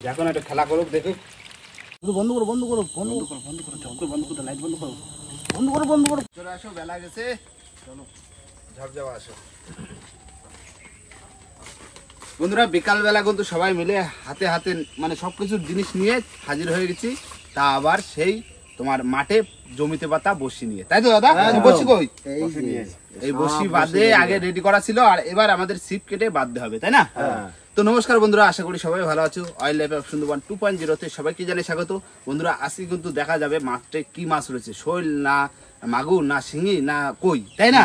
এখন একটা খেলা করুক দেখুক। বন্ধ করো বন্ধ করো বন্ধ করো বন্ধ করো ঝপ করে বন্ধ করো লাইট বন্ধ করো বন্ধ করো বন্ধ করো। চলে আসো, বেলা গেছে, চলো ঝপ যাওয়া আসো। বন্ধুরা বিকাল বেলা কিন্তু সবাই মিলে হাতে হাতে মানে সবকিছু জিনিস নিয়ে হাজির হয়ে গেছি। তা আবার সেই তোমার মাঠে জমিতে পাতা বসি নিয়ে, তাই তো দাদা? বসি কই? এই বসি বাদে আগে রেডি করা ছিল, আর এবার আমাদের সিপ কেটে বাঁধতে হবে, তাই না? তো নমস্কার বন্ধুরা, আশা করি সবাই ভালো আছো। ওয়াইল্ড লাইফ অফ সুন্দরবন 2.0 তে সবাইকে জানাই স্বাগত। বন্ধুরা আজকে কিন্তু দেখা যাবে মাঠে কি মাছ রয়েছে, শৈল না মাগুর না শিঙি না কই, তাই না?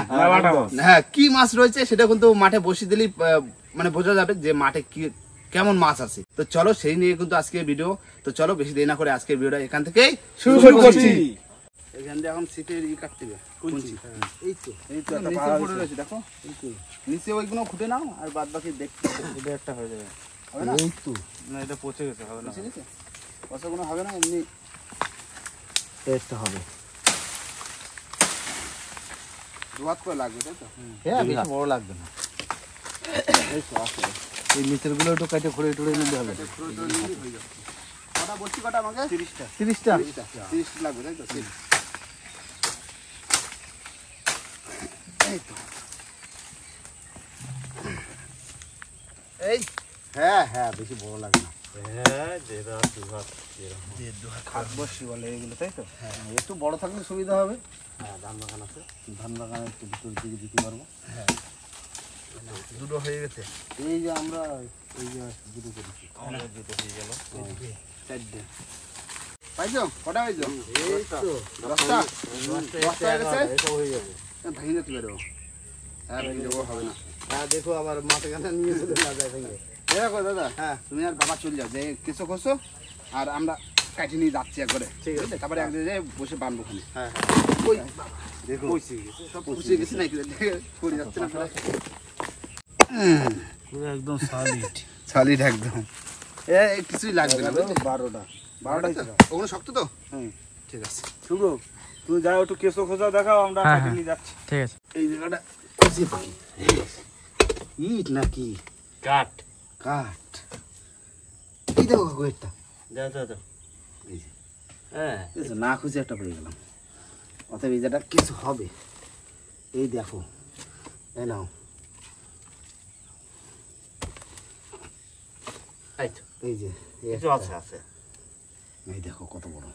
হ্যাঁ, কি মাছ রয়েছে সেটা কিন্তু মাঠে বসি দিলেই মানে বোঝা যাবে যে মাঠে কি কেমন মাছ আছে। তো চলো সেই নিয়ে কিন্তু আজকে ভিডিও। তো চলো বেশি দেরি না করে আজকে ভিডিওটা এখান থেকেই শুরু করছি। এখান দিয়ে এখন সিটের ই কাটতে হবে। এই তো নিচে পড়ে রয়েছে, দেখো নিচে ওইগুলো খুঁটে নাও, আর বাদ বাকি দেখতে এটা একটা হয়ে যাবে। হবে না? এই তো না, এটা পচে গেছে, হবে না। পচে গেছে, পচাগুলো হবে না, এমনি একটা হবে। দুহাত করে লাগবে, তাই তো? হ্যাঁ, বেশি বড় লাগবে না। এই তো আছে, এই নিচের গুলো একটু কেটে খুঁড়ে টুড়ে নিতে হবে। কটা বলছি, কটা আমাকে? 30টা 30 লাগবে, তাই তো? এই তো এই, হ্যাঁ হ্যাঁ, বেশি বড় লাগবে না। হ্যাঁ, খাট বসি বলে এগুলো, তাই তো? হ্যাঁ, একটু বড় থাকলে সুবিধা হবে। হ্যাঁ, ধান বাগান আছে, ধান বাগানে একটু ভিতর দিকে দিতে পারবো। হ্যাঁ, দুটো হয়ে গেছে। এই যে আমরা এই যে দুটো করেছি, দুটো হয়ে গেল, চারটে পাইছো? কটা হয়েছো? এই তো 10টা হয়ে গেছে, এটা হয়ে যাবে। ভেঙে যেতে পারো। হ্যাঁ, ভেঙে যাবো, হবে না। হ্যাঁ, দেখো আবার মাঠে গানে নিয়ে চলে না যায় ভেঙে। দেখো দাদা, হ্যাঁ তুমি আর বাবা চলে যাও, যে কেঁচো খোসো, আর আমরা কাটি নিয়ে যাচ্ছি একবারে, ঠিক আছে? তারপরে একদিন যাই বসে বানবো ওখানে। হ্যাঁ, ওই দেখো সব পুষে গেছে নাকি, পড়ে যাচ্ছে না পুরো একদম সলিড সলিড একদম। কিছুই লাগবে না। 12টা ওগুলো শক্ত তো? হুম, ঠিক আছে। শুভ্র, তুমি যাও একটু কেঁচো খোঁজা দেখাও, আমরা কাটি নিয়ে যাচ্ছি। ঠিক আছে। এই জায়গাটা ইট নাকি কাঠ? কাঠ। এই দেখো কাকু, একটা দাও দাও দাও। এই যে, হ্যাঁ, এই যে না খুঁজে একটা পেয়ে গেলাম। অতএব এই জায়গাটা কিছু হবে। এই দেখো, এই নাও, এই যে আছে আছে, এই দেখো কত বড়।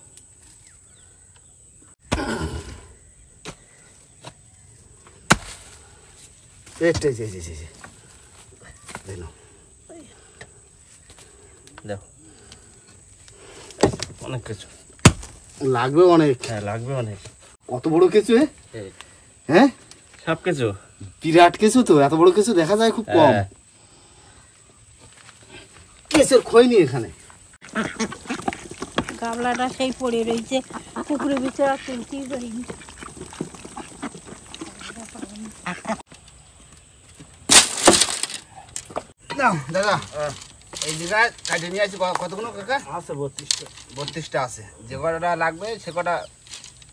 এইটাই যে যে যে দেখো, অনেক কিছু লাগবে, অনেক। হ্যাঁ, লাগবে অনেক। কত বড় কিছু? হ্যাঁ, সব কিছু বিরাট কিছু তো। এত বড় কিছু দেখা যায় খুব কম। কেসের খইনি এখানে। গামলাটা সেই পড়ে রয়েছে পুকুরের ভিতরে, তুলতেই পারিনি। দাদা এই জায়গায় কাটে নিয়ে আসি। কতগুলো কাকা আছে? 32টা আছে। যে কটা লাগবে সে কটা,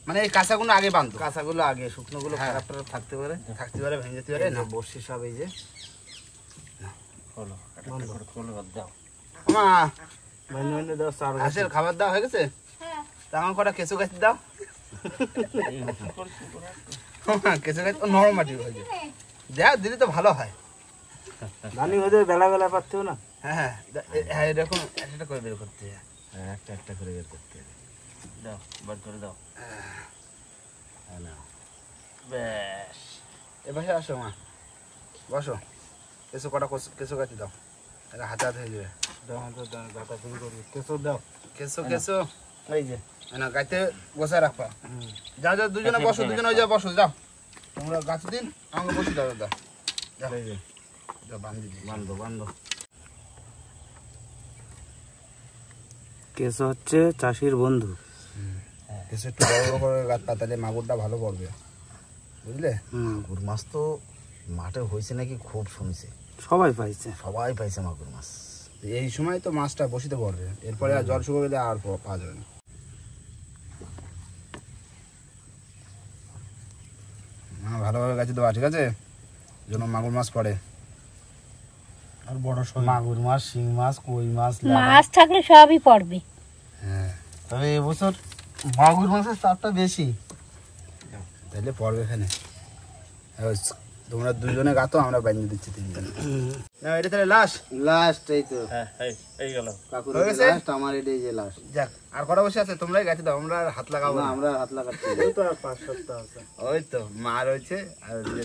মানে এই কাঁচাগুলো আগে বাঁধতো। কাঁচাগুলো আগে, শুকনোগুলো খারাপ টারাপ থাকতে পারে, ভেঙে যেতে পারে না। বসি সব এই যে হাঁসের খাবার দেওয়া হয়ে গেছে। তা আমার কটা কেঁচো গাছ দাও। কেঁচো গাছ নরম মাটি হয়ে যায়, দেখ দিলে তো ভালো হয়। ধানি হয়ে যাবে, বেলা বেলা পারতেও না। হ্যাঁ হ্যাঁ হ্যাঁ, এরকম একটা করে বের করতে হবে। হ্যাঁ, একটা করে বের করতে হবে। দাও, বার করে দাও। বেশ, এবার আসো মা, বসো। কেঁচো কটা কেঁচো গাছ দাও, এটা হাতে হাতে হয়ে যাবে। কেঁচো দাও, কেঁচো এই যে না গাছে বসায় রাখবা। যা যা দুজনে বসো, দুজনে ওই যা বসো, যাও তোমরা গাছ দিন, আমাকে বসে দাও দাদা। কেঁচো হচ্ছে চাষির বন্ধু। কেঁচো একটু বড় বড় করে গাছ পাতালে মাগুরটা ভালো পড়বে, বুঝলে? মাগুর মাছ তো মাঠে হয়েছে নাকি খুব শুনছে, সবাই পাইছে মাগুর মাছ। এই সময় তো মাছটা বসিতে পড়বে, এরপরে আর জল শুকিয়ে গেলে আর পাওয়া যাবে না। হ্যাঁ, ভালোভাবে গাছে দেওয়া, ঠিক আছে, যেন মাগুর মাছ পড়ে। আর বড় মাগুর মাছ, শিং মাছ, কই মাছ, মাছ থাকলে সবই পড়বে। হ্যাঁ, তবে এবছর মাগুর মাছের চাপটা বেশি। তাহলে পড়বে এখানে। তোমরা দুজনে গাতো, আমরা বানিয়ে দিচ্ছি তিনজনে। না এটা তাহলে লাস্ট এই তো। হ্যাঁ এই গেল কাকুর হয়ে গেছে? লাস্ট, আমার এটাই যে লাস্ট। যাক, আর কটা বসে আছে? তোমরাই গাছে দাও, আমরা আর হাত লাগাবো না, না। আমরা হাত লাগাচ্ছি। এই তো আর 5 সপ্তাহ আছে। ওই তো মা রয়েছে আর যে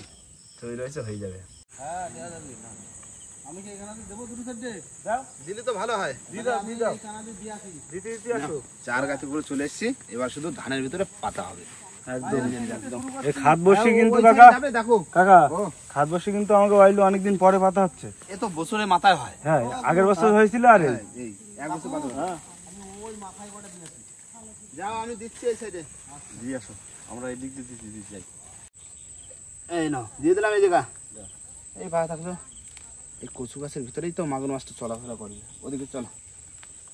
তুই রয়েছে, হয়ে যাবে। হ্যাঁ, দেওয়া যাবে। আমি কি এখানে দেবো দুটো সাইডে? দাও। দিলে তো ভালো হয়। দি দাও কানাডি দিয়ে আসি। দিতে আসো। চার গাছে পুরো চলে এসেছি, এবার শুধু ধানের ভিতরে পাতা হবে। একদম এই খাত বসি কিন্তু কাকা, দেখো কাকা ও। খাত বসি কিন্তু আমাকে ওয়াইলো অনেকদিন পরে পাতা হচ্ছে। এ তো বছরের মাথায় হয়। হ্যাঁ, আগের বছর হয়েছিল আর এই। এই এক বছর পাতা হয়। হ্যাঁ, যাও, আমি দিচ্ছি এই সাইডে। দিয়ে আসো, আমরা এই দিক দিয়ে দিতে যাই। এই নাও, দিয়ে দিলাম এই জায়গা। এই পাতা থাকলো, এই কচু গাছের ভিতরেই তো মাগুর মাছটা চলাফেরা করবে। ওদিকে চলো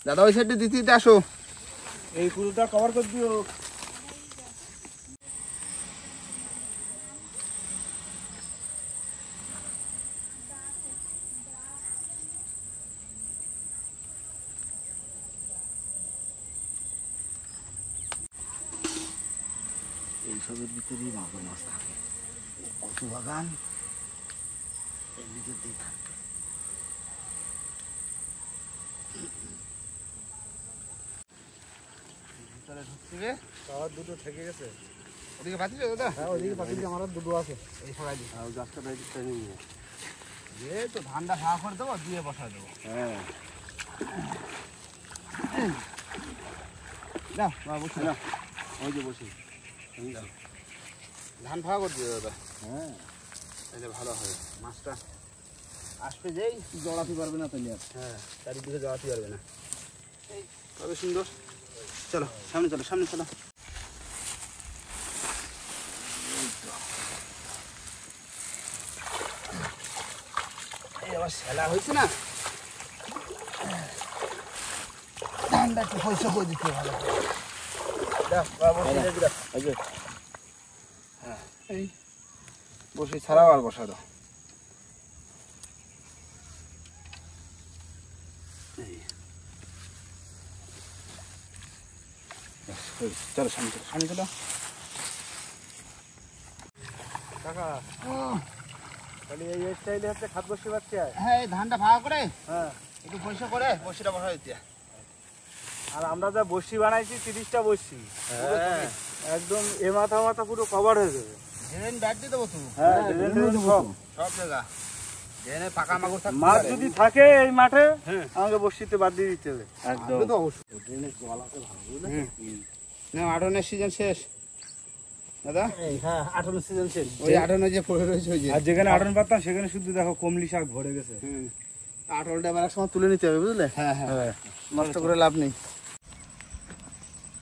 দাদা, ওই সাইডে দিতে দিতে আসো। এই পুরোটা কভার করে দিও। এইসবের ভিতরেই মাগুর মাছ থাকে। কচু বাগান এর ভিতর দিয়ে থাকে। ভিতরে ঢুকছি রে, খাবার দুটো থেকে গেছে। ওদিকে পাচ্ছিস দাদা? হ্যাঁ, ওদিকে পাতিলে আমার দুটো আছে। এই সবাই দিই। আর গাছটা বাইরে নিয়ে। দিয়ে তো ধানটা ভাগ করে দেবো, দিয়ে বসায় দেবো। হ্যাঁ, না বসে না, ওই যে বসি। ধান ভাগ করে দিও দাদা। হ্যাঁ, তাহলে ভালো হবে। মাছটা আসবে যেই জড়াতে পারবে না তাহলে। হ্যাঁ, চারিদিকে জড়াতে পারবে না। এই কত সুন্দর। চলো সামনে চলো, সামনে চলো। এই আবার সেলা হয়েছে না, ধানটা একটু পয়সা করে দিতে ভালো। হ্যাঁ, এই বসে ছাড়াও আর বসা দাও। চলো সামনে চলো, সামনে চলো। কাকা তাহলে এই স্টাইলে হচ্ছে খাত বসি বাচ্চা। হ্যাঁ, এই ধানটা ভাগ করে হ্যাঁ, একটু পয়সা করে বসিটা বসা দিতে। আর আমরা যা বসি বানাইছি 30টা বসি, একদম এ মাথা মাথা পুরো কভার হয়ে যাবে। ড্রেন ব্যাট দিয়ে দেবো তো। হ্যাঁ, সব সব জায়গা ড্রেনে পাকা মাগুর থাকতে মাছ পারে। যদি থাকে এই মাঠে আমাকে বসিতে বাদ দিয়ে দিতে হবে। একদম তো অবশ্যই। না, আটনের সিজন শেষ দাদা। হ্যাঁ, 18 সিজন শেষ। ওই আটনে যে পড়ে রয়েছে ওই যে আর যেখানে আটন পাতাম সেখানে শুধু দেখো কমলি শাক ভরে গেছে। আটলটা আবার এক সময় তুলে নিতে হবে, বুঝলে? হ্যাঁ হ্যাঁ, নষ্ট করে লাভ নেই।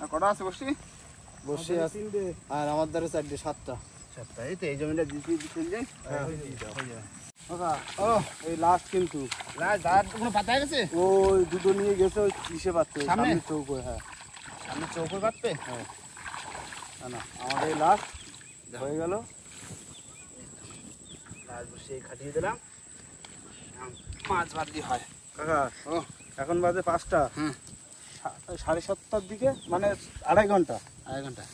আর কটা আছে বসি? বসে আছে আর আমার দ্বারা 4টে 7টা। সাতটা। এই তো এই জমিটা দিতে দিতে যাই। কাকা, ও এই লাস্ট কিন্তু দাঁড় কোনো পাতা গেছে ওই দুটো নিয়ে গেছে ওই ইসে পাচ্ছে সামনে? সামনে চৌকো। হ্যাঁ, সামনে চৌকো কাটবে। না না, আমার এই লাস্ট হয়ে গেল। গাছ বসিয়ে খাটিয়ে দিলাম, মাছ বাদ দিয়ে হয়। কাকা ও এখন বাজে 5টা। হুম। 7:30টার দিকে, মানে আড়াই ঘন্টা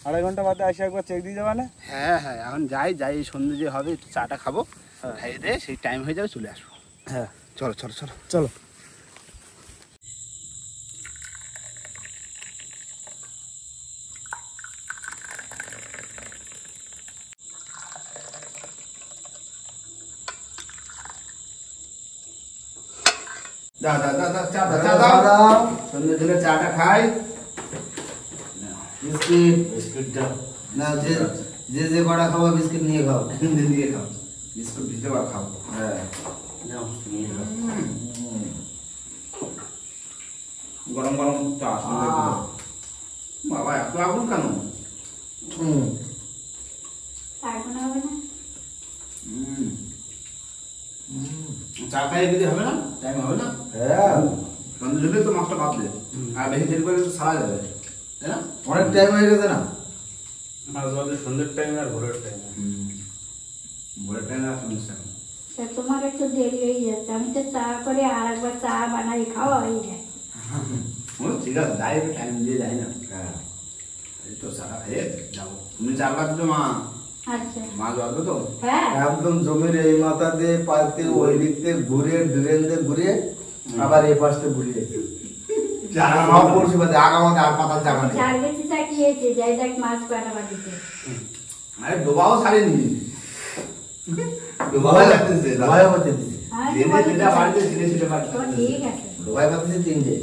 আড়াই ঘন্টা বাদে আসে একবার চেক দিয়ে যাবে না? হ্যাঁ হ্যাঁ, এখন যাই যাই, সন্ধ্যে যে হবে একটু চাটা খাবো, হ্যাঁ। খাইয়ে দিয়ে সেই টাইম হয়ে যাবে, চলে আসবো। হ্যাঁ, চলো চলো চলো চলো। দাও দাও দাও দাও, চা দাও, চা দাও। সন্ধ্যে দিলে চাটা খাই। বিস্কিট দাও না, যে যে কটা খাবো বিস্কিট নিয়ে খাও। দিয়ে খাও, বিস্কুট ভিজতে পার খাও। হ্যাঁ, নাও নিয়ে খাও। গরম গরম চা সঙ্গে একটু দাও। বাবা এত আগুন কেন? চা খাই যদি হবে না, টাইম হবে না। হ্যাঁ, সন্ধ্যে দিলে তো মাছটা বাঁধবে, আর বেশি দেরি করে তো সারা যাবে, তাই না? অনেক টাইম হয়ে গেছে না? মাছ বাদে সন্ধ্যের টাইম আর ভোরের টাইম। ভোরের টাইমে আর সমস্যা নেই। তা তোমার একটু দেরি হয়ে যাচ্ছে, আমি তো চা করে আর একবার চা বানাই, খাওয়া হয়ে যায়। ঠিক আছে, যাই একটু টাইম দিয়ে যাই না। হ্যাঁ, এই তো সারা খেয়ে যাবো। তুমি চাল কাটছো মা? আচ্ছা, মা যাবে তো? হ্যাঁ একদম জমির এই মাথা দিয়ে পাইতে ওই দিক থেকে ঘুরে ড্রেন দিয়ে ঘুরে আবার এই পাশে ঘুরিয়ে আমার পড়ছি বাদে আগামাতে আর পাতার জায়গা নেই। চার বেশি চাকিয়েছে, যাই দেখ মাছ কাটা বাটিতে। আরে ডোবাও ছাড়েনি, ডোবাই লাগতেছে, ডোবাই হতে দিছে। আমি ধীরে তোমাকে ধীরে বাড়িতে ধীরে ধীরে তো বাড়িতে ঠিক আছে, ডোবাই হতে তিনটে।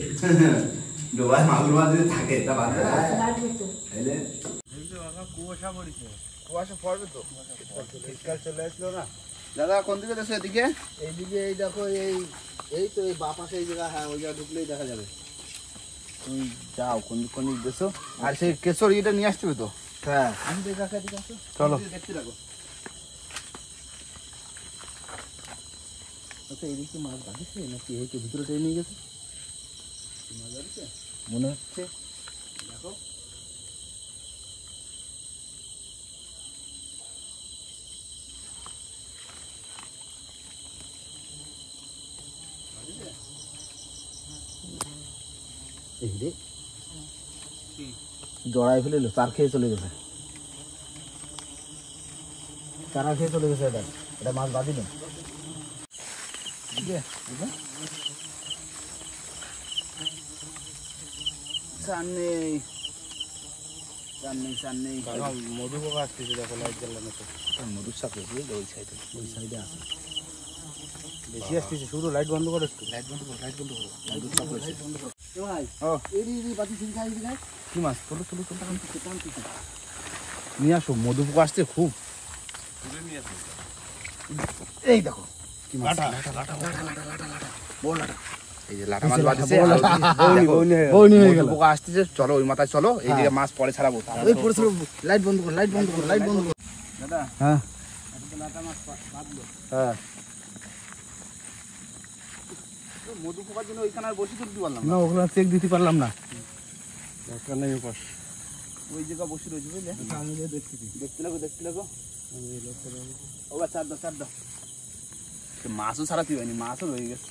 ডোবায় মাগুর মাছ যদি থাকে তা বাড়বে না। বাড়বে তো। তাইলে কুয়াশা পড়েছে, কুয়াশা পড়বে তো। শীতকাল চলে আসলো না। দাদা কোন দিকে দেশে? এদিকে এইদিকে এই দেখো এই তো এই বাপাশে এই জায়গা, হ্যাঁ ওই জায়গা ঢুকলেই দেখা যাবে। তুমি যাও কোন দিক দেশো। আর সেই কেশর ইটা নিয়ে আসতে হবে তো। হ্যাঁ আমি দেখে আসি, এদিকে আসো। চলো। দেখতে রাখো। আচ্ছা, এদিকে মাছ বাঁধিছে নাকি এই তো ভিতরে টেনে নিয়ে গেছে? মাছ ধরেছে? মনে হচ্ছে। দেখো। এই রে, জড়াই ফেলে চার খেয়ে চলে গেছে, চারা খেয়ে চলে গেছে। এটা মাছ বাঁধিল। চার নেই, চার নেই, চার নেই। মধু পোকা আসতেছে, দেখো লাইট জ্বালানো তো। মধুর সাথে ওই সাইডে, ওই সাইডে আছে। বেশি আসতেছে, শুধু লাইট বন্ধ করো একটু। লাইট বন্ধ করো, লাইট বন্ধ করো। মধুর সাথে হয়েছে। ভাই, ও এই বাতি ছিনকাই দিকে কি মাছ? তোলো তোলো তোলো। নিয়ে আসো, মধু পোকা আসছে খুব। এই দেখো কি মাছ? বড় লাটা। এই যে লাটা মাছ বাঁধছে। বউনি হয়ে গেল। মধু পোকা আসতেছে, চলো ওই মাথায় চলো। এই দিকে মাছ পরে ছাড়াবো। ওই পড়েছিল, লাইট বন্ধ করো, লাইট বন্ধ করো, লাইট বন্ধ করো। দাদা হ্যাঁ লাটা মাছ বাঁধলো। হ্যাঁ, মধু পোকার জন্য ওইখানে আর বসে তুলতে পারলাম না ওগুলো চেক দিতে পারলাম না। দরকার নেই উপাস। ওই জায়গা বসে রয়েছে বুঝলে। আমি দেখছি দেখতে লাগো, দেখতে লাগো। ও চার দাও, চার দাও। মাছও ছাড়াতে হয়নি, মাছও রয়ে গেছে।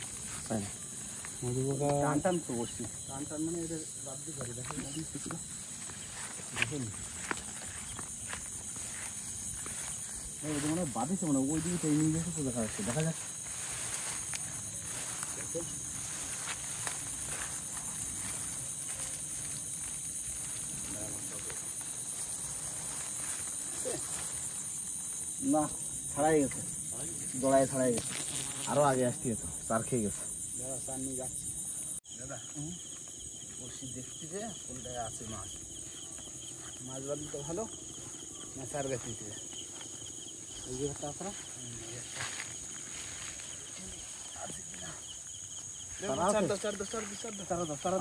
মধু পোকা টান টান তো বসছি। টান টান মানে এটা বাদ দিতে পারি, দেখো ওটা মনে হয় বাঁধিছে, মানে ওই দিকে টেনে নিয়ে গেছে তো, দেখা যাচ্ছে, দেখা যাচ্ছে। না, ছাড়াই গেছে, দড়াই ছাড়াই গেছে। আরো আগে আসতে হতো, চার খেয়ে গেছে। দাদা চার নিয়ে যাচ্ছি। দাদা বসি দেখছি যে কোনটায় আছে মাছ। মাছ বাঁধলে তো ভালো, না চার গাছ নিতে। এই যে একটা আপনারা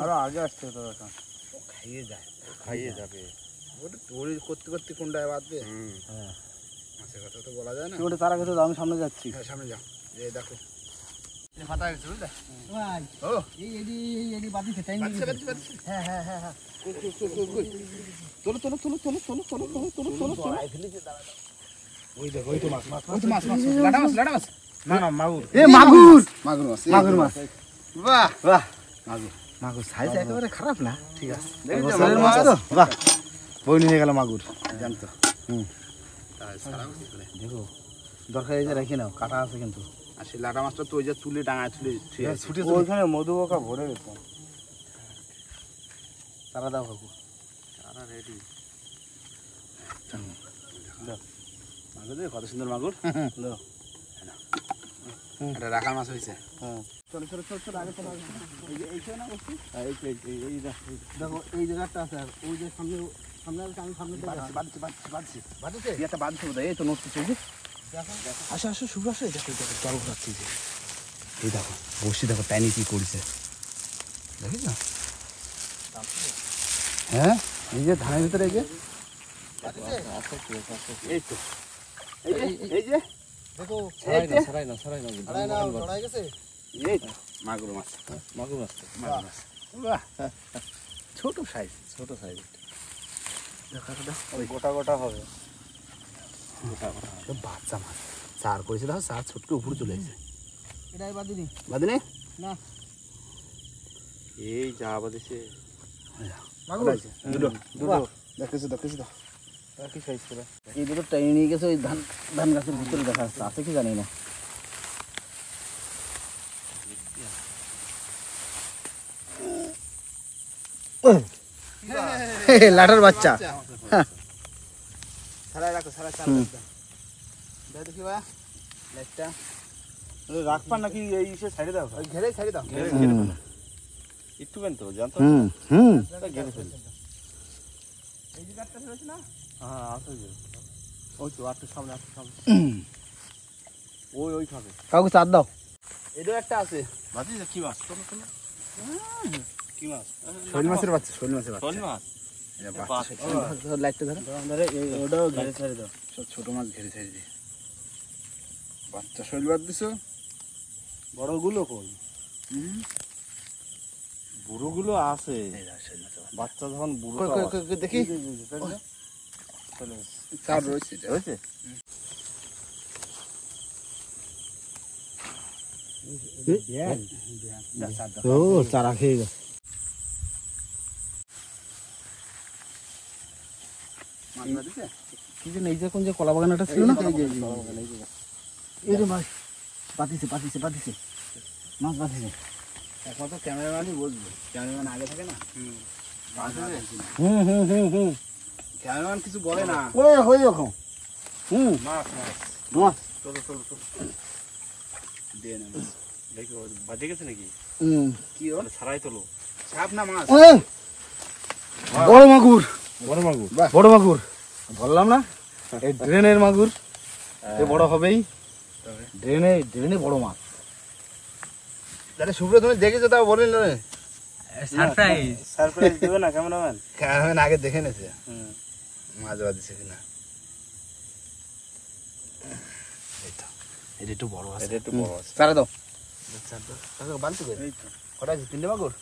আরো আগে আসতে হতো এখন। খাইয়ে যায়, খাইয়ে যাবে। ওটা তোর করতে করতে কোনটায় বাঁধবে। হ্যাঁ, মাছের কথা তো বলা যায় না। ওটা চারা খেতে আমি সামনে যাচ্ছি। হ্যাঁ, সামনে যাও, এই দেখো ফাটা গেছে বুঝলে। ভাই, ও এই এডি বাঁধিছে, টাইম বাঁধছে, বাঁধছে, বাঁধছে। হ্যাঁ হ্যাঁ হ্যাঁ হ্যাঁ, তোলো তোলো তোলো তোলো তোলো তোলো তোলো তোলো তোলো তোলো। দড়াই ফেলেছে, দাঁড়া। ওই দেখো, ওই তো মাছ, মাছ, ওই তো মাছ, মাছ, লাটা মাছ, লাটা মাছ। না না মাগুর। এ মাগুর, মাগুর মাছ, মাগুর মাছ। বাহ বাহ, মাগুর। মাগুর সাইজ একেবারে খারাপ না, ঠিক আছে, বছরের মাছ তো। বাহ, বইনি হয়ে গেল মাগুর। জানতো। হুম, সারা বছর করে। দেখো দরকার এই যে রেখে নাও, কাটা আছে কিন্তু। আর সেই লাটা মাছটা তো ওই যে তুলে ডাঙায় তুলে ছুঁয়ে আছে। ছুটে ওইখানে মধু পোকা ভরে গেছে। চারা দাও কাকু। সারা রেডি। মাগুর দেখ, কত সুন্দর মাগুর। দাও। এটা রাখার মাছ হয়েছে। হ্যাঁ, চলো চলো চলো চলো, আগে চলো আগে। এই যে এইখানে না বসছি, এই দেখো এই জায়গাটা আছে, আর ওই যে সামনে সামনে আছে, আমি সামনে থেকে বাঁধছে, বাঁধছে, বাঁধছে, বাঁধছে। বাঁধিছে। কি একটা বাঁধছে বোধহয়, এই তো নষ্ট হয়েছে। আসো আসো, শুভ আসো, দেখো দেখো জল ঘোরাচ্ছি যে, এই দেখো বসি, দেখো টাইনি কি করছে, দেখিস না? হ্যাঁ, এই যে ধানের ভিতরে এই যে এই তো, এই যে, এই যে, দেখো, এই যে, ছড়াই না, জড়াই গেছে। এই তো, মাগুর মাছ, মাগুর মাছ তো। মাগুর মাছ। বাহ, ছোট সাইজ। ছোট সাইজ। গোটা গোটা হবে। বাচ্চা মাছ, চার করেছে দেখো, চার ছুটকে উপরে চলে এসেছে। এটাই বাদিনি বাদিনে না এই যা বাদিছে মাগুর দুটো দুটো দেখতেছি দেখতেছি তো কি সাইজ করে এই দুটো টাইনি নিয়ে গেছে ওই ধান গাছের ভিতরে দেখা যাচ্ছে আছে কি জানি না লাটার বাচ্চা সারাই রাখো, সারাই চার দেখি ভাই লাইটটা রাখবা নাকি এই সাইডে দাও? ওই ঘেরে ছাড়ি দাও। একটু কেন তো জানতো ঘেরে ফেলবে। এই যে গাছটা ফেলেছি না, হ্যাঁ আছে যে ওই তো আটটু সামনে ওই খাবে। কাউকে চার দাও এটাও একটা আছে। বাজি কি মাছ? কি মাছ? শৈল মাছের বাচ্চা, শৈল মাছের বাচ্চা। শোল মাছ। এটা বাচ্চা লাইটটা ধরো ওটাও ঘেরে ছেড়ে দাও। সব ছোট মাছ ঘেরে ছাড়ি দিয়ে বাচ্চা শৈল বাদ দিছো। বড়গুলো কই? বুড়োগুলো আছে, বাচ্চা যখন বুড়ো দেখি চার রয়েছে এটা। হয়েছে। ও চারা খেয়ে গেছে মাছ বাদ দিছে? কি যে এই যে কোন যে কলা বাগানটা ছিল না এই যে মাছ পাতিছে মাছ পাতিছে একমাত্র ক্যামেরাম্যানই বুঝবে, ক্যামেরাম্যান আগে থাকে না। ক্যামেরাম্যান কিছু বলে না। ওই হই রকম মাছ মাছ দিয়ে নেবে। দেখি বাজে গেছে নাকি? কি ওর ছাড়াই তোলো। সাপ না মাছ? বড় মাগুর বড় মাগুর। বড় মাগুর বললাম না এই ড্রেনের মাগুর এ বড় হবেই। ড্রেনে বড় মাছ তাহলে শুভ্র তুমি দেখেছো তাও বলেন না? সারপ্রাইজ দেবে না ক্যামেরাম্যান? ক্যামেরাম্যান আগে দেখে নেছে মাছ বাদ দিছে কিনা। এই তো, এটা একটু বড় আছে। এটা একটু বড় আছে। চারা দাও বালতি করে কটা আছে? তিনটে মাগুর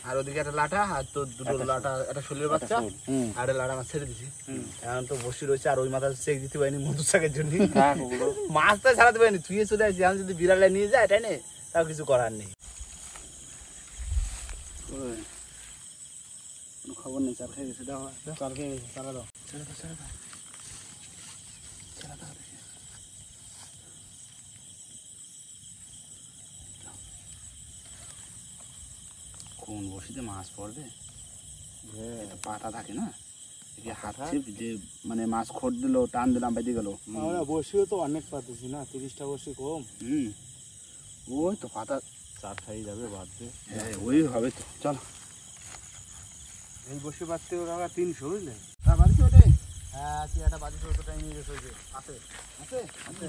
আর ওদিকে একটা লাটা আর তো দুটো লাটা, একটা শোলের বাচ্চা আর একটা লাটা মাছ ছেড়ে দিছি। এখন তো বসি রয়েছে আর ওই মাথা চেক দিতে পারিনি মধুর শাকের জন্য। মাছটা ছাড়াতে পারিনি, থুয়ে চলে আসছি। এখন যদি বিড়ালে নিয়ে যায় তাই না, তাও কিছু করার নেই। কোনো খবর নেই চার খেয়ে গেছে দাও চার খেয়ে গেছে চারা দাও কোন বসিতে মাছ পড়বে? এটা পাতা থাকে না, একে হাত ছিপ যে মানে মাছ খোট দিল, টান দিলাম, বেঁধে গেল। আমরা বসিও তো অনেক পাতেছি না, 30টা বসি কম। ওই তো পাতা চার খাই যাবে বাদবে। ওই হবে তো। চলো এই বসে বাঁধতে কাকা 300 বুঝলে? বাড়িতে ওটাই। হ্যাঁ কি একটা বাজি ওটাই নিয়ে গেছে ওই যে আছে আছে আছে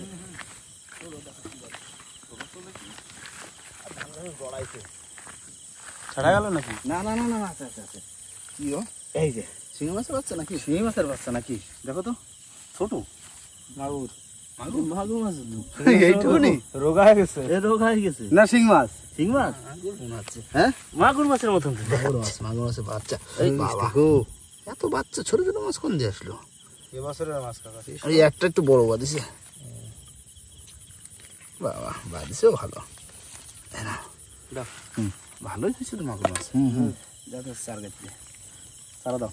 গড়াইছে ছাড়া গেল নাকি? না না না না আছে আছে আছে কি ও? এই যে শিঙি মাছের বাচ্চা নাকি? শিঙি মাছের বাচ্চা নাকি দেখো তো ছোট মাগুর। মাগুর মাগুর মাছ এইটুকুনি রোগা হয়ে গেছে এ রোগ হয়ে গেছে না? শিং মাছ। শিং মাছ মনে হচ্ছে হ্যাঁ মাগুর মাছের মতন তো। মাগুর মাছের বাচ্চা। এই বাবা, দেখো এত বাচ্চা ছোট ছোট মাছ কোন দিয়ে আসলো? এবছরের মাছ কাকা। এই একটা একটু বড় বাদিছে। বাবা বাদিছেও ভালো, তাই না? দাও। ভালোই হয়েছে তো মাগুর মাছ। যাতে চার গাছ চারা দাও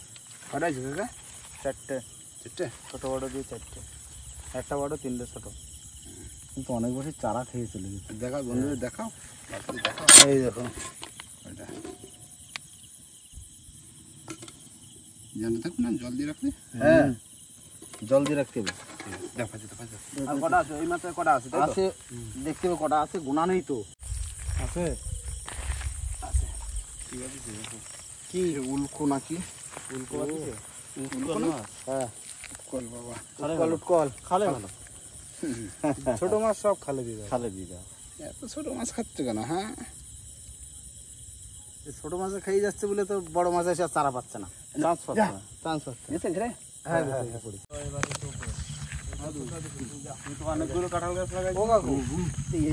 কটা আছে কাকা? 4টে। চারটে? ছোট বড় দিয়ে 4টে। একটা বড় 3টে ছোট। কিন্তু অনেক বছর চারা খেয়ে চলে গেছে দেখাও বন্ধুদের, দেখাও দেখাও। এই দেখো ওইটা জানতে থাকুন না, জল দিয়ে রাখলে। হ্যাঁ জল দিয়ে রাখতে হবে দেখা যেতে পারে। আর কটা আছে এই মাত্র কটা আছে আছে দেখতে হবে কটা আছে গোনা নেই তো আছে? কি উল্কো নাকি? উল্কো আছে? উল্কো না? হ্যাঁ। কল বাবা, উৎকল উৎকল খালে ভালো। ছোট মাছ সব খালে দিয়ে দাও। খালে দিয়ে দাও এত ছোট মাছ খাচ্ছে কেন? হ্যাঁ এই ছোট মাছ খেয়ে যাচ্ছে বলে তো বড় মাছ এসে আর চারা পাচ্ছে না চান্স পাচ্ছে না। চান্স পাচ্ছে গেছে ঘরে? হ্যাঁ অনেকগুলো কাঁঠাল গাছ লাগাই। ও কাকু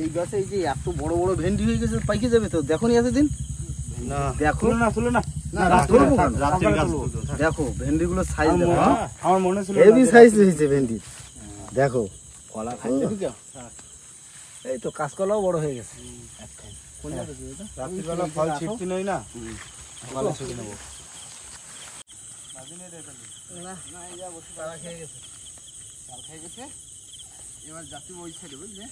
এই গাছে এই যে এত বড় বড় ভেন্ডি হয়ে গেছে পাইকে যাবে তো দেখো নি এতদিন না দেখো তুলো না, তুলো না। না রাত্রে রাত্রির গাছ দেখো ভেন্ডি গুলো সাইজ দেখো আমার মনে ছিল হেভি সাইজ হয়েছে ভেন্ডি দেখো কলা খাইতে দেখো এই তো কাঁচকলাও বড় হয়ে গেছে রাত্রিবেলা ফল ছিটতে নেই না, সকালে ছিটে নেবো। এবার যাচ্ছি ওই সাইডে, বুঝলে?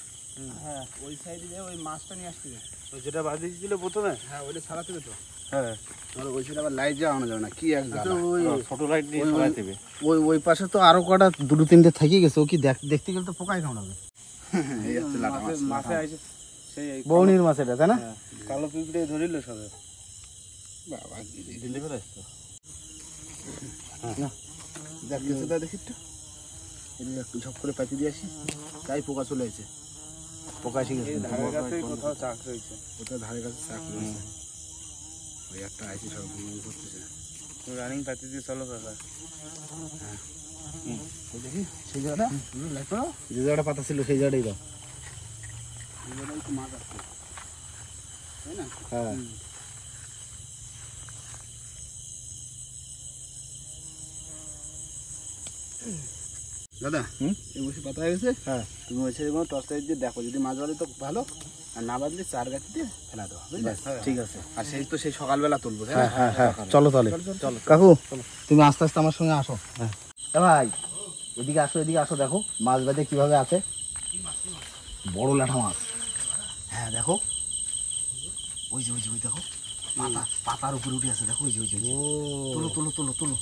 হ্যাঁ, ওই সাইডে যে ওই মাছটা নিয়ে আসছি। ওই যেটা বাঁধিয়েছিল প্রথমে, হ্যাঁ, ওইটা ছাড়াতে হবে তো। হ্যাঁ, আর ওই সাইডে আবার লাইট যাওয়ানো যাবে না, কি এক জ্বালা। ছোট লাইট দিয়ে সরাই দেবে। ওই পাশে তো আরো কটা দুটো তিনটে থেকে গেছে, ও কি দেখতে গেলে তো পোকাই কামড়াবে। এই হচ্ছে লাটা মাছ। মাছে আছে সেই বৌনির মাছ এটা, তাই না? হ্যাঁ, কালো পিঁপড়ে ধরিল সবে। বাবা, কি দেখি। দিল্লি করে আসতো। দেখ কিছুটা দেখি একটু। এই যে একটু ঝপ করে পাতি দিয়ে আসি, তাই পোকা চলে এসেছে। পোকা এসে গেছে। এই ধারে কাছে কোথাও চাক রয়েছে। ওটা ধারে কাছে চাক রয়েছে। ওই একটা আইসি সব গুলো করতেছে। রানিং পাতি দিয়ে চলো কাকা। ওই দেখি সেই জায়গাটা, লাইট করো। যে জায়গাটা পাতা ছিল সেই জায়গাটাই দাও। এই জায়গাটায় একটু মাছ আছে, তাই না? হ্যাঁ, দাদা, এই বসে পাতা হয়ে গেছে। হ্যাঁ। তুমি ওই সাইডে কোনো টর্চ লাইট দিয়ে দেখো, যদি মাছ বাঁধে তো ভালো, আর না বাঁধলে চার গাছ দিয়ে ফেলা দেওয়া, বুঝলে? ঠিক আছে। আর সেই তো সেই সকালবেলা তুলবো, তাই হ্যাঁ না? হ্যাঁ হ্যাঁ, চলো তাহলে। চলো কাকু, তুমি আস্তে আস্তে আমার সঙ্গে আসো। হ্যাঁ ভাই, এদিকে আসো, এদিকে আসো। দেখো মাছ বাজে কিভাবে আছে, বড় লাঠা মাছ। হ্যাঁ দেখো, ওই যে দেখো পাতার উপরে উঠে আছে, দেখো ওই যে তুলো তুলো তুলো তুলো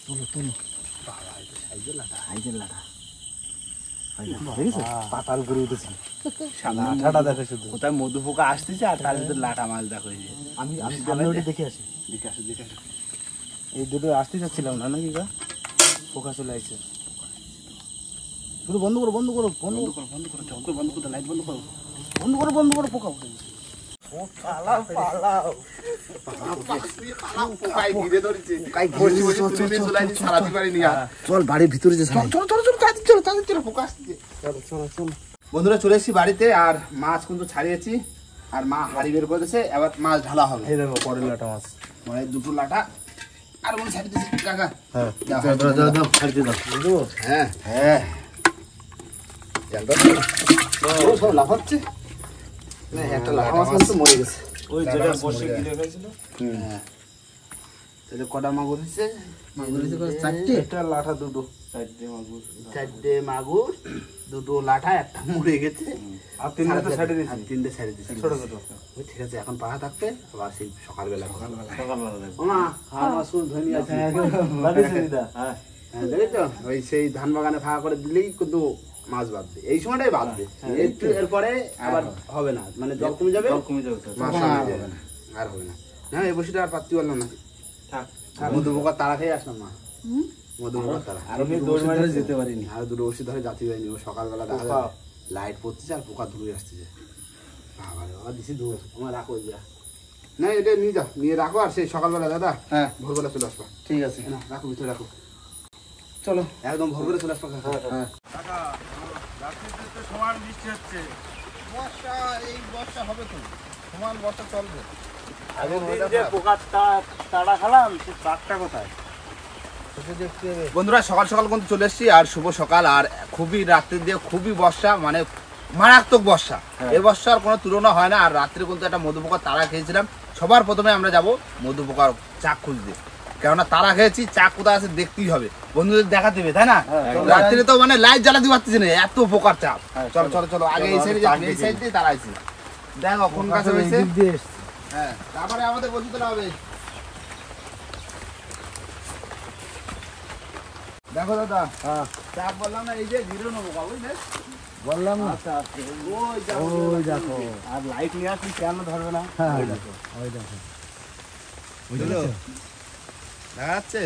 তুলো তুলো। সাইজের লাঠা পাতার উপরে উঠেছে। লাঠাটা দেখো শুধু, কোথায় মধু পোকা আসতেছে আর তার ভিতরে লাটা মাছ দেখো। এই যে আমি ওটা দেখে আসি। দেখে আসো, দেখে আসো। এই দুটো আসতে চাচ্ছিলাম না, নাকি গা পোকা চলে আসছে। শুধু বন্ধ করো বন্ধ করো বন্ধ বন্ধ করো, বন্ধ করো, চল করে বন্ধ করো, লাইট বন্ধ করো। বন্ধ করো পোকা উঠে গেছে। পোকায় ঘিরে ধরেছে। বসে বসে তুলে নিয়ে চলে আসছি, ছাড়াতে পারিনি আর। চল বাড়ির ভিতরে যে চলো চলো চলো, তাড়াতাড়ি চলো, পোকা আসছে। বন্ধুরা চলে এসেছি বাড়িতে, আর মাছ কিন্তু ছাড়িয়েছি, আর মা হাড়ি বের করে দিয়েছে, এবার মাছ ঢালা হবে। এই দেখো পরের লাটা মাছ। মানে দুটো লাটা আর মনে ছাড়ি দিয়েছি কাকা। হ্যাঁ দাও, দাও ছাড়তে দাও। হ্যাঁ হ্যাঁ, জালটা ও সব লাফাচ্ছে। না, একটা লাটা মাছ কিন্তু মরে গেছে। ওই যেটা বসে গিলে গেছিল, হ্যাঁ, তাহলে কটা মাগুর হচ্ছে? মাগুর হচ্ছে কত? চারটে। এটা লাঠা দুটো, চারটে মাগুর। চারটে মাগুর, দুটো লাঠা, একটা মরে গেছে, আর তিনটে তো ছেড়ে দিয়েছি। আর তিনটে ছেড়ে দিয়েছি। ছোট ছোট। ওই ঠিক আছে, এখন পাহা থাকবে, আবার সেই সকালবেলা। সকালবেলা দেখো। ওমা, হাড় মাছ কোন ধনী আছে। হ্যাঁ, হ্যাঁ, দেখেছো? ওই সেই ধান বাগানে ফাঁকা করে দিলেই কিন্তু মাছ বাঁধবে, এই সময়টাই বাঁধবে। একটু এরপরে আবার হবে না, মানে জল কমে যাবে, জল কমে যাবে তো। মাছ আর হবে না, আর হবে না। হ্যাঁ, এই বসিটা আর পাততে পারলাম না। থাক। মধু পোকার তারা খেয়ে আসলাম মা, মধু পোকার তারা। আর আমি দৌড় মারে যেতে পারিনি। আর দুটো ওষুধ ধরে জাতি হয়নি। ও সকালবেলা দেখা পোকা। যায় লাইট পড়তেছে আর পোকা ধরে আসতেছে। বাবা রে বাবা, দিছি দূর, আমার রাখো যা। না, এটা নিয়ে যাও, নিয়ে রাখো, আর সেই সকালবেলা দাদা হ্যাঁ ভোরবেলা চলে আসবা। ঠিক আছে, না, রাখো, ভিতরে রাখো, চলো। একদম ভোরবেলা চলে আসবা। হ্যাঁ কাকা, রাত্রিতে তো সমান বৃষ্টি হচ্ছে। বর্ষা, এই বর্ষা হবে তো, সমান বর্ষা চলবে। আগের দিন যে পোকার তাড়া খেলাম, সে চাকটা কোথায়? বন্ধুরা, সকাল সকাল কিন্তু চলে এসেছি, আর শুভ সকাল। আর খুবই রাত্রি দিয়ে খুবই বর্ষা, মানে মারাত্মক বর্ষা। এই বর্ষার কোনো তুলনা হয় না। আর রাত্রে কিন্তু একটা মধু পোকার তারা খেয়েছিলাম। সবার প্রথমে আমরা যাব মধু পোকার চাক খুঁজতে, কেননা তারা খেয়েছি, চাক কোথায় আছে দেখতেই হবে, বন্ধুদের দেখা দেবে, তাই না? রাত্রে তো মানে লাইট জ্বালাতে পারতেছি না, এত পোকার চাপ। চলো চলো চলো, আগে এই সাইডে যাচ্ছি, এই সাইড দিয়ে তারা আছে, দেখো কোন কাছে হয়েছে। হ্যাঁ, তারপরে আমাদের বসে তোলা হবে। দেখো দাদা, চাপ বললাম না, এই যে ঘিরে নেবো, বুঝলে? বললাম না। ওই দেখো, ওই দেখো, আর লাইট নিয়ে আসি, কেন ধরবে না? হ্যাঁ ওই দেখো, ওই দেখো। বুঝলো? দেখা যাচ্ছে?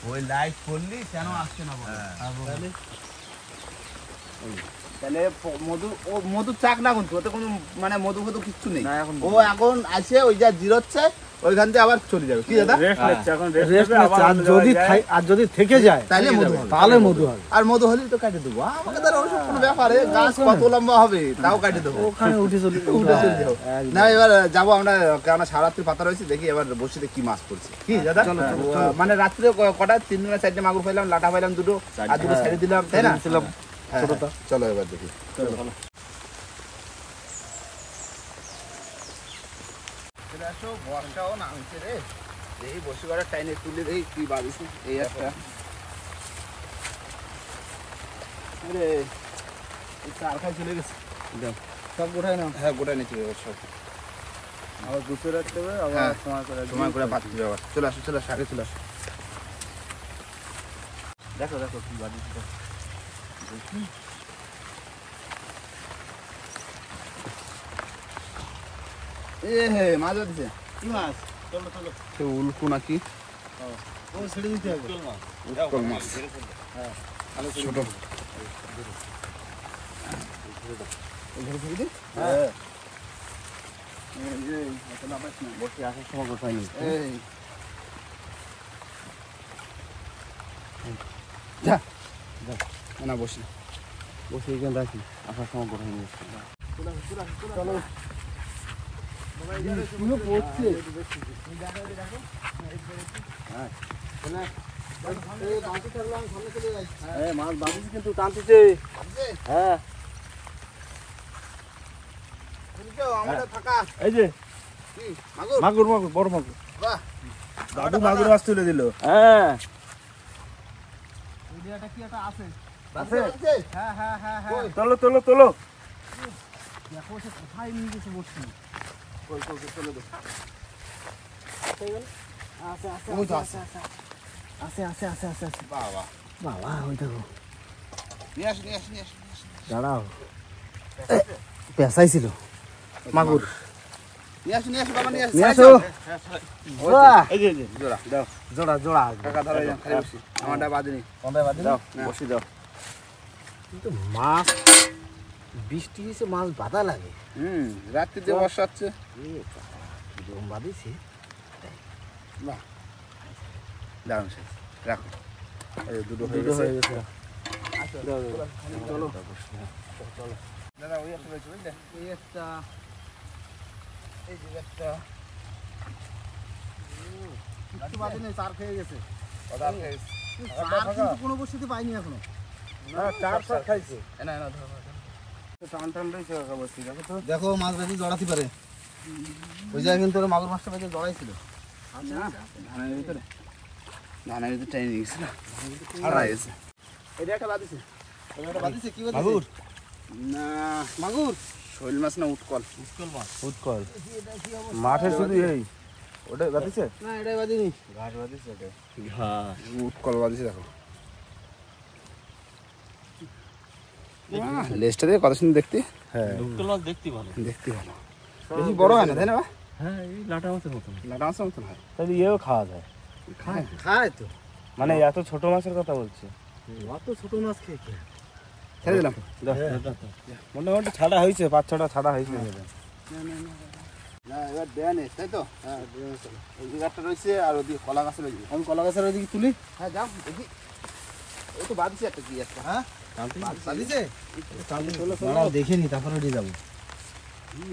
ওই লাইট পড়লি কেন আসছে না বলো? তাহলে মধু, ও মধুর চাক না কিন্তু, ওতে কোনো মানে মধু ফধু কিচ্ছু নেই। ও এখন আসে, ওই যা জিরোচ্ছে, ওইখান থেকে আবার চলে যাবে কি দাদা? রেস্ট নিচ্ছে এখন, রেস্ট রেস্ট নেবে, আবার আর অন্য যদি জায়গায় যায়। আর যদি থেকে যায় তাহলে মধু হবে। তাহলে মধু হবে। আর মধু হলেই তো কাটে দেবো আমাকে তার ওসব কোনো ব্যাপারে গাছ কত লম্বা হবে তাও কাটে দেবো। ওখানে উঠে চলে উঠে চলে যাবো। না এবার যাবো আমরা, কেন সারাত্রি পাতা রয়েছে, দেখি এবার বসিতে কি মাছ পড়ছে কি দাদা? মানে রাত্রে কটা 3 না 4টে মাগুর পাইলাম, লাটা পাইলাম 2টো, আর 2টো ছেড়ে দিলাম তাই না? হ্যাঁ, ছোটটা। চলো এবার দেখি। চলে আসো, বর্ষাও নামছে রে, এই বসে করার টাইমে তুলে দেই কি বাঁধিস এই একটা। আরে এই চার খাই চলে গেছে, সব গোটাই না। হ্যাঁ গোটা নিচে সব আবার গুছিয়ে রাখতে হবে, আবার হ্যাঁ, সময় করে বাঁধতে হবে আবার। চলে আসো চলে আসো, আগে চলে আসো। দেখো দেখো কি বাড়িতে এ হে মাছ দিছে কি মাছ? চলো চলো। সে উল্কু নাকি ও ছেড়ে দিতে হবে। উৎকল মাছ, ছোট। হ্যাঁ। বসে আসার সময় কোথায় নেই। এই যা যা, না বসি বসে এখানে রাখি, আসার সময় কোথায় নিয়ে চলো। পুরো পড়ছে। হ্যাঁ মাছ বাঁধিস কিন্তু টানতেছে। হ্যাঁ আমাদের ফাঁকা এই যে কি মাগুর? মাগুর মাগুর বড় মাগুর। বাহ, দাদু মাগুর মাছ তুলে দিল। হ্যাঁ কি একটা আছে। আছে? হ্যাঁ হ্যাঁ হ্যাঁ হ্যাঁ। চলো চলো চলো। দেখো সে কোথায় নিয়ে গেছে বসছি। আছে আছে ওই তো আছে আছে আছে আছে আছে আছে। বাহ বাহ, বাবা ওই দেখো। নিয়ে আসো নিয়ে আসো নিয়ে আসো। দাঁড়াও। পেঁচাইছিল মাগুর। নিয়ে আসো নিয়ে আসো বাবা, নিয়ে আসো নিয়ে আসো। বাহ, এই যে জোড়া দাও জোড়া জোড়া। কাকা ধরো, এই খাই বসি, আমারটা বাদিনি। কোনটায় বাঁধি? দাও না। বসে দাও। কিন্তু মাছ বৃষ্টি হয়েছে, মাছ বাধা লাগে। রাত্রিতে বর্ষা হচ্ছে। কিরকম বাঁধিছে। দারুণ সাইজ, রাখো। এই দুটো দুটো হয়ে গেছে। চলো দাদা, ওই একটা রয়েছে বুঝলে, এই একটা এই যে একটা কিচ্ছু বাঁধেনি, চার খেয়ে গেছে। অর্ডার খেয়েছে। চার কিন্তু কোনো বস্তিতে পাইনি এখনো। চার চার খাইছে। না না ধরো ধরো। টান টান রয়েছে কাকা বসি, দেখো তো। দেখো মাছ বেশি জড়াতে পারে। ওই জায়গায় কিন্তু ওরা মাগুর মাছটা বেশি জড়াইছিল। ধানের ভিতরে, ধানের ভিতরে টাইম নিয়ে গেছে না, হারাই গেছে। এটা একটা বাদিছে, বাঁধিছে কি বাঁধিছে? মাগুর না, মাগুর। শৈল মাছ না উৎকল? উৎকল মাছ। উৎকল মাঠে শুধু এই ওটাই বাতিছে। না এটাই বাঁধিনি। ঘাস বাতিছে ওটা। উৎকল বাদিছে দেখো। লেজটা দিয়ে কত সুন্দর দেখতে, হ্যাঁ উৎকল মাছ দেখতে ভালো। দেখতে ভালো, বেশি বড় হয় না তাই না? হ্যাঁ এই লাটা মাছের মতন। লাটা মাছের মতন হয়। তাহলে ইয়েও খাওয়া যায়। খায় তো। মানে এত ছোট মাছের কথা বলছে। অত ছোট মাছ খেয়ে কে? ছেড়ে দিলাম। মোটামুটি ছাড়া হয়েছে, 5-6টা ছাড়া হয়েছে। না এবার দেন তাই তো? হ্যাঁ ওই দিকে একটা রয়েছে আর ওদিকে কলা গাছের ওইদিকে। আমি কলা গাছের ওইদিকে তুলি। হ্যাঁ যাও দেখি, ওই তো বাদিছে একটা কি একটা। হ্যাঁ বাঁধিছে? দাঁড়াও দেখিনি, তারপরে উঠে যাবো।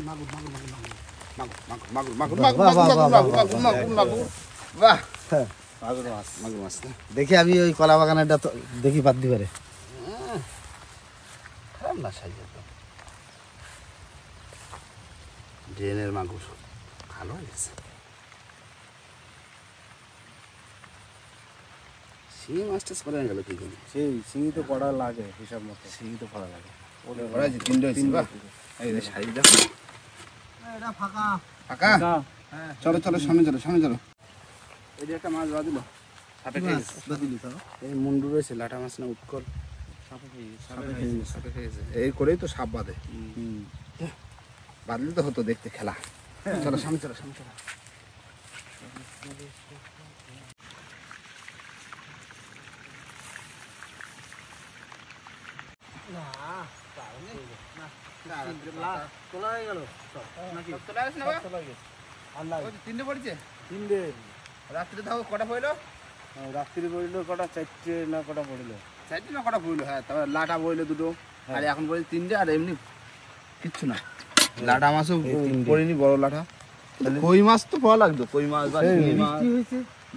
মাগুর মাগুর মাগুর মাগুর মাগুর বাহ, বাহ, বাহ, বাহ, বাহ, মাগুর মাগুর মাগুর, বাহ মাগুর মাছ। মাগুর মাছ না, দেখি আমি ওই কলা বাগানেরটা তো দেখি বাঁধতে পারে। খারাপ না সাইজ একদম, ড্রেনের মাগুর ভালো হয়েছে। শিঙি মাছটা করে গেল কি জানি, সেই চিংড়ি তো পড়া লাগে হিসাব মতো। শিঙি তো ভালো লাগে। ওরা যে তিনটে হয়েছে, বাহ এই যে সাইজ দেখো এটা ফাঁকা। ফাঁকা। চলো চলো সামনে চলো সামনে চলো। এই যে একটা মাছ বাঁধিল, সাপে খেয়ে গেছে। বাঁধিলি তো? এই মুন্ডু রয়েছে, লাটা মাছ না উৎকল, সাপে খেয়ে গেছে। এই করেই তো সাপ বাঁধে, বাঁধলে তো হতো দেখতে খেলা। চলো সামনে চলো সামনে চলো। তোলা হয়ে গেল। তিনটে পড়েছে, 3 দিন রাত্রে তাও কটা পড়লো? রাত্রি পড়লো কটা 4টে না কটা পড়লো 4টে না কটা পড়লো? হ্যাঁ, তারপর লাটা পড়লো 2টো, আর এখন পড়ে 3টে, আর এমনি কিচ্ছু না। লাটা মাছও পড়েনি, বড় লাটা। কই মাছ তো পাওয়া লাগতো, কই মাছ বা শিঙি মাছ।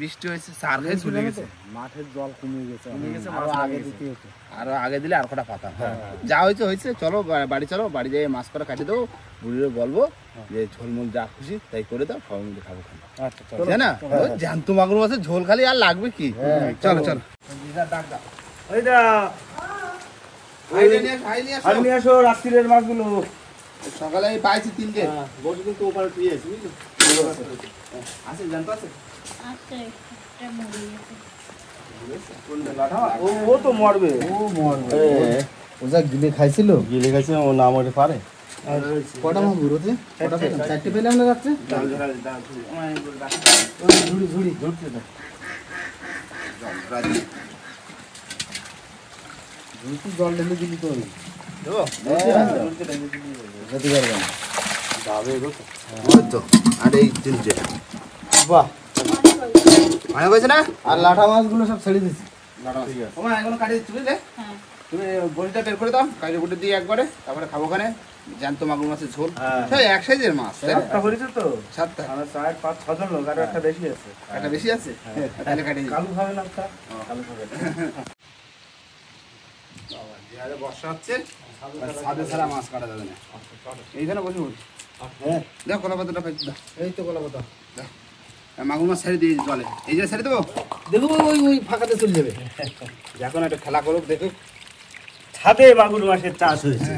বৃষ্টি হয়েছে, সার খেয়ে চলে গেছে। মাঠের জল কমে গেছে মাছ আগে লেগে দিতে গেছে। হতো আরো আগে দিলে আর কটা পাতা। যা হয়েছে হয়েছে, চলো বাড়ি চলো, বাড়ি যেয়ে মাছ কটা কাটিয়ে দেবো, বুড়িরে বলবো যে ঝোলমোল যা খুশি তাই করে দাও, সবাই মিলে খাবো খাবো। আচ্ছা চলো তাই না? ওই জ্যান্ত মাগুর মাছের ঝোল খালি আর লাগবে কি? চলো চলো। ওইটা আর নিয়ে আসো রাত্রির মাছগুলো সকালে আমি পাইছি 3টে। বসে কিন্তু ওপারে তুই আছিস, বুঝলি? আছে, জ্যান্ত আছে। আচ্ছা একটা মরে গেছে। ও তো মরবে ও যা গিলে খাইছিল। গিলে গেছে ও না মরে পারে কটা মাগুর ওতে? কটা পেলাম? 4টে পেলাম না রাত্রে? ডাল ঝরা ডাল ওই ঝুড়ি ঝুড়ি ঝুড়তে দাও। ঝুড়ি জল ঢেলে দিলি তো ওই। দেবো? যেতে পারবে না। ওই তো, আর এই 3টে। বাহ, অনেক হয়েছে না? আর লাঠা মাছগুলো সব ছেড়ে দিছি। ওমা এখনো কাটিয়ে দিচ্ছি, বুঝলে? হ্যাঁ তুমি বড়িটা বের করে দাও, কাটিয়ে কুটে দিয়ে একবারে, তারপরে খাবো ওখানে জ্যান্ত মাগুর মাছের ঝোল। সেই এক সাইজের মাছ, তাই না? একটা করেছে তো 7টা। আমরা 4 5 6 জন লোক আর একটা বেশি আছে একটা বেশি আছে? তাহলে কাটিয়ে দিই। কালু খাবে না একটা কালু খাবে যেভাবে বর্ষা হচ্ছে, ছাদে ছাড়া মাছ কাটা যাবে না। এইখানে বসে বলছি। হ্যাঁ, দেখ কলা পাতাটা পাই, দাও। এই তো কলা পাতা। মাগুর মাছ ছেড়ে দিয়ে জলে, এই যে ছেড়ে দেবো। দেখো ওই ওই ফাঁকাতে চলে যাবে। এখন একটা খেলা করুক, দেখুক। ছাদে মাগুর মাছের চাষ হয়েছে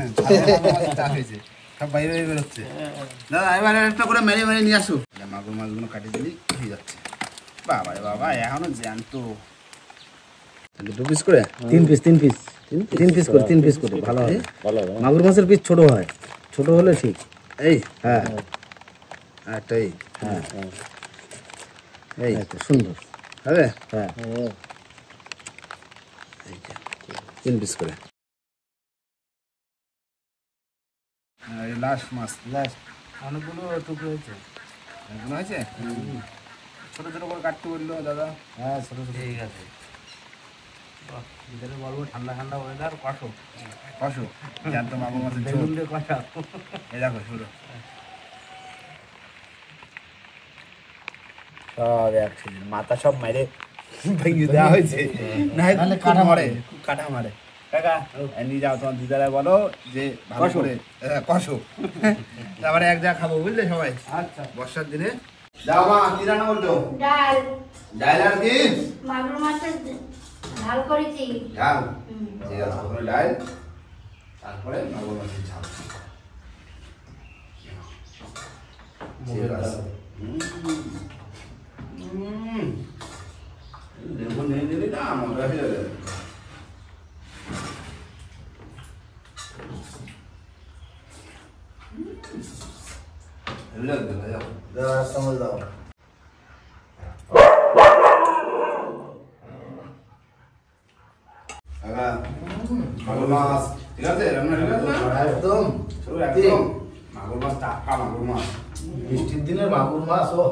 চাষ হয়েছে, সব বাইরে বাইরে বেরোচ্ছে। দাদা এবার একটা করে মেরে মেরে নিয়ে আসো। মাগুর মাছগুলো কাটিয়ে দিলি হয়ে যাচ্ছে। বাবা রে বাবা, এখনো জ্যান্ত। 2 পিস করে? 3 পিস 3 পিস 3 পিস করে 3 পিস করে ভালো হবে। মাগুর মাছের পিস ছোট হয়, ছোট হলে ঠিক। এই হ্যাঁ একটাই। হ্যাঁ এই এই তো সুন্দর। হবে? হ্যাঁ 3 পিস করে। লাস্ট মাছ। লাস্ট অনেকগুলো টুকরো হয়েছে এগুলো হয়েছে? ছোট ছোট করে কাটতে বললো দাদা। হ্যাঁ ছোট ছোট। ঠিক আছে ভিতরে বলবো ঠান্ডা ঠান্ডা ওয়েদার কষো কষো জ্যান্ত মাগুর মাছের ঝোল। বেগুন দিয়ে কষা এই দেখো শুরু। সব একসাথে মাথা সব মেরে ভেঙে দেওয়া হয়েছে, নাহলে কাটা মারে। কাটা মারে। কাকা নিয়ে যাও, তোমার দিদারা বলো যে ভালো করে কষো, তারপরে এক জায়গা খাবো, বুঝলে সবাই? আচ্ছা বর্ষার দিনে। যাও মা, কি রান্না বলছো? ডাল ডাল আর কি? মাগুর মাছের ঝাল করেছি। ডাল। হুম। ঠিক আছে, প্রথমে ডাল, তারপরে মাগুর মাছের ঝাল। ঠিক আছে। লেবু নিয়ে দিলি না, মজা হয়ে যাবে। দাও চামচ দাও। মাগুর মাছ ঠিক আছে, রান্না ঠিক আছে না? একদম শুরু একদম মাগুর মাছ, টাটকা মাগুর মাছ। বৃষ্টির দিনের মাগুর মাছ। ও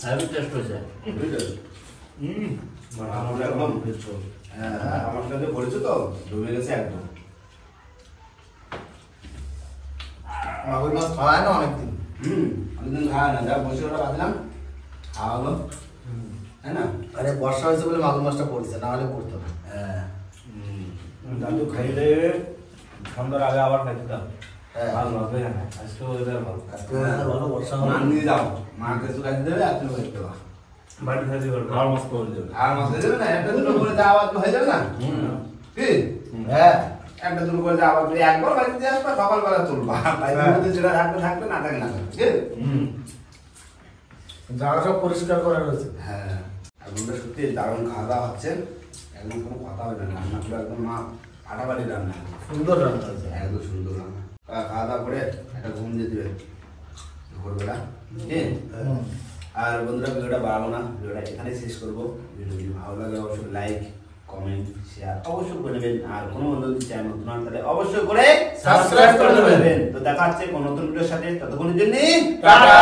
হেভি টেস্ট হয়েছে মাগুর একদম। হ্যাঁ, আমার সাথে পড়েছো তো, ডুবে গেছে একদম। মাগুর মাছ খাওয়ায় না অনেকদিন। অনেকদিন খাওয়া না, যা বসে ওটা বাঁধলাম খাওয়া হলো, তাই না? আরে বর্ষা হয়েছে বলে মাগুর মাছটা পড়ছে, না হলে পড়তো না। হ্যাঁ। দাদু খাইলে ঠান্ডার আগে আবার খাইতে দাও হ্যাঁ ভালো হবে না আজকে ওয়েদার ভালো আজকে ভালো বর্ষা মা হলো। নিয়ে যাও, মাকে একটু কাছে দেবে, আর তুমি খাইতে দেবা। বাড়ি খাইতে পারবে আর মাছ করে দেবে আর মাছ হয়ে যাবে না, একটা দুটো করে যাওয়া তো হয়ে যাবে না? কি? হ্যাঁ একটা দুটো করে যাওয়া, তুমি একবার বাড়িতে দিয়ে আসবা, সকালবেলা তুলবা, বাইরের মধ্যে যেটা থাকবে থাকবে, না থাকবে না থাকবে। ঠিক আছে? জায়গা সব পরিষ্কার করা রয়েছে। হ্যাঁ, এখন তো সত্যি দারুণ খাওয়া দাওয়া হচ্ছে, একদম কোনো কথা হবে না, রান্নাগুলো একদম মা ফাটাফাটি রান্না, সুন্দর রান্না হয়েছে। একদম সুন্দর রান্না। খাওয়া দাওয়া করে একটা ঘুম দিয়ে দিবে দুপুরবেলা। ঠিক? আর বন্ধুরা ভিডিওটা বাড়াবো না, ভিডিওটা এখানে শেষ করবো। ভিডিও যদি ভালো লাগে অবশ্যই লাইক কমেন্ট শেয়ার অবশ্যই করে নেবেন। আর কোনো বন্ধু যদি চ্যানেল নতুন হন তাহলে অবশ্যই করে সাবস্ক্রাইব করে নেবেন। তো দেখা হচ্ছে কোনো নতুন ভিডিওর সাথে, ততক্ষণের জন্য টাটা।